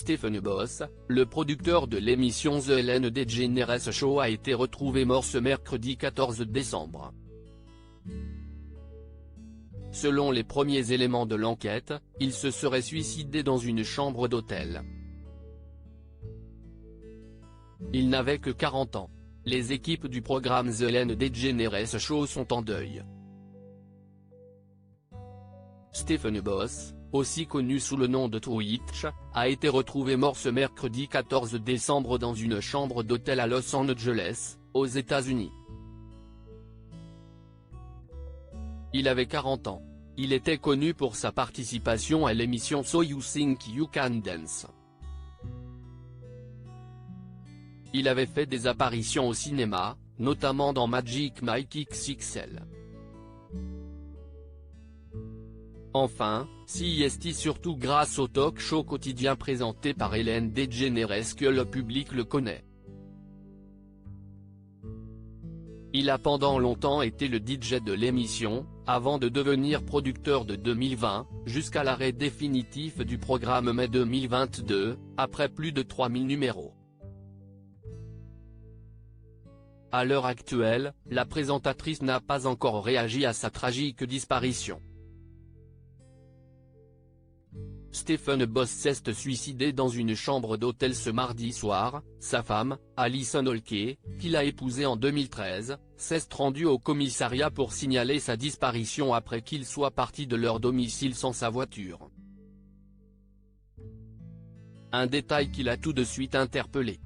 Stephen Boss, le producteur de l'émission The Ellen DeGeneres Show, a été retrouvé mort ce mercredi 14 décembre. Selon les premiers éléments de l'enquête, il se serait suicidé dans une chambre d'hôtel. Il n'avait que 40 ans. Les équipes du programme The Ellen DeGeneres Show sont en deuil. Stephen Boss, aussi connu sous le nom de Twitch, a été retrouvé mort ce mercredi 14 décembre dans une chambre d'hôtel à Los Angeles, aux États-Unis. Il avait 40 ans. Il était connu pour sa participation à l'émission So You Think You Can Dance. Il avait fait des apparitions au cinéma, notamment dans Magic Mike XXL. Enfin, CIST surtout grâce au talk show quotidien présenté par Ellen DeGeneres que le public le connaît. Il a pendant longtemps été le DJ de l'émission, avant de devenir producteur de 2020, jusqu'à l'arrêt définitif du programme mai 2022, après plus de 3000 numéros. À l'heure actuelle, la présentatrice n'a pas encore réagi à sa tragique disparition. Stephen Boss s'est suicidé dans une chambre d'hôtel ce mardi soir. Sa femme, Alison Holke, qu'il a épousée en 2013, s'est rendue au commissariat pour signaler sa disparition après qu'il soit parti de leur domicile sans sa voiture. Un détail qui l'a tout de suite interpellé.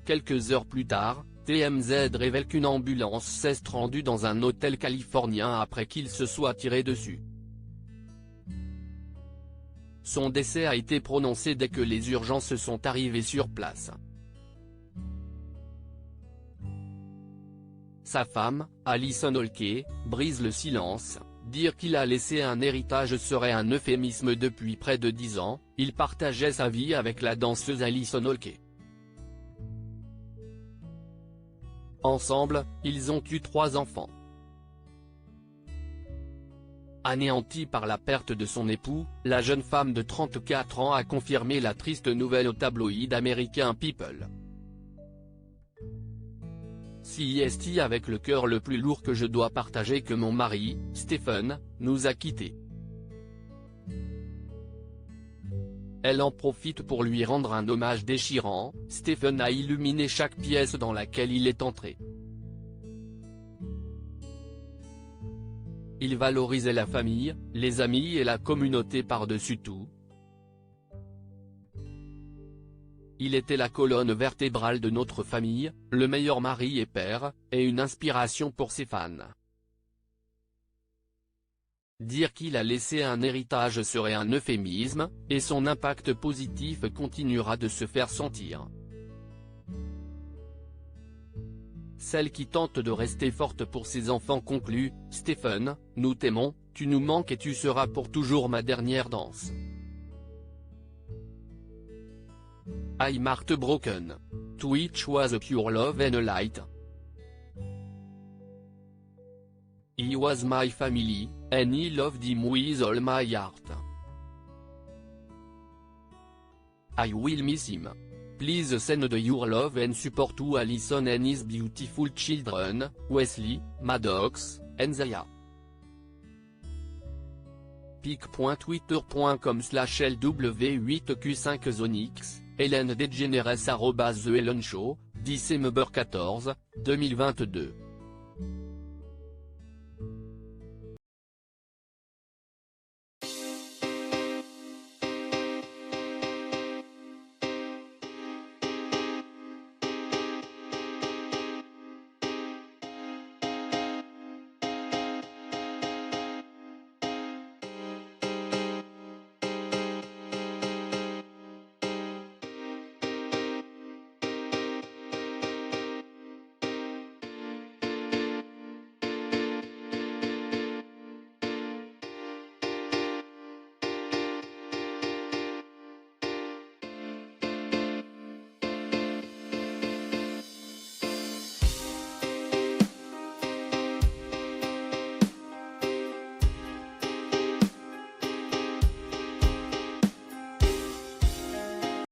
Quelques heures plus tard, TMZ révèle qu'une ambulance s'est rendue dans un hôtel californien après qu'il se soit tiré dessus. Son décès a été prononcé dès que les urgences sont arrivées sur place. Sa femme, Alison Holke, brise le silence. Dire qu'il a laissé un héritage serait un euphémisme. Depuis près de 10 ans, il partageait sa vie avec la danseuse Alison Holke. Ensemble, ils ont eu 3 enfants. Anéantie par la perte de son époux, la jeune femme de 34 ans a confirmé la triste nouvelle au tabloïd américain People. CIST avec le cœur le plus lourd que je dois partager que mon mari, Stephen, nous a quittés. Elle en profite pour lui rendre un hommage déchirant. Stephen a illuminé chaque pièce dans laquelle il est entré. Il valorisait la famille, les amis et la communauté par-dessus tout. Il était la colonne vertébrale de notre famille, le meilleur mari et père, et une inspiration pour ses fans. Dire qu'il a laissé un héritage serait un euphémisme, et son impact positif continuera de se faire sentir. Celle qui tente de rester forte pour ses enfants conclut, Stephen, nous t'aimons, tu nous manques et tu seras pour toujours ma dernière danse. I'm heartbroken. Twitch was a pure love and a light. He was my family, and I loved him with all my heart. I will miss him. Please send your love and support to Alison and his beautiful children, Wesley, Maddox, and Zaya. pic.twitter.com/LW8Q5Zonix, Ellen DeGeneres @The Ellen Show, December 14, 2022.